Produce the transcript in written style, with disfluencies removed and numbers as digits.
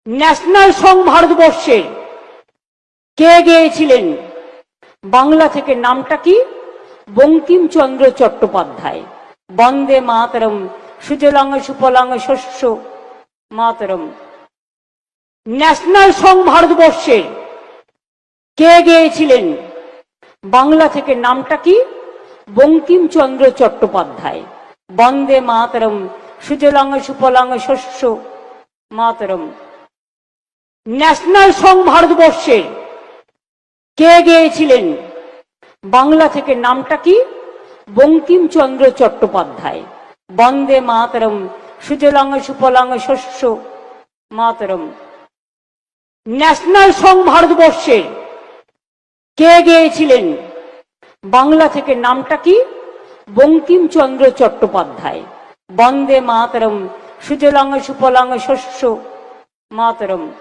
National song ভারতবর্ষের কে গেয়েছিলেন? বাংলা থেকে নামটা কি? বঙ্কিমচন্দ্র চট্টোপাধ্যায়। বন্দে মাতরম, সুজলাং সুফলাং শস্য মাতরম। ন্যাশনাল সং ভারতবর্ষের কে গেয়েছিলেন? বাংলা থেকে নামটা কি? বঙ্কিমচন্দ্র চট্টোপাধ্যায়। বন্দে মাতরম, সুজলাং সুফলাং শস্য মাতরম। ন্যাশনাল সং ভারতবর্ষের কে গেয়েছিলেন? বাংলা থেকে নামটা কি? বঙ্কিমচন্দ্র চট্টোপাধ্যায়। বন্দে মাতরম, সুজলাং সুফলাং শস্য মাতরম। ন্যাশনাল সং ভারতবর্ষের কে গেয়েছিলেন? বাংলা থেকে নামটা কি? বঙ্কিমচন্দ্র চট্টোপাধ্যায়। বন্দে মাতরম, সুজলাং সুফলাং শস্য মাতরম।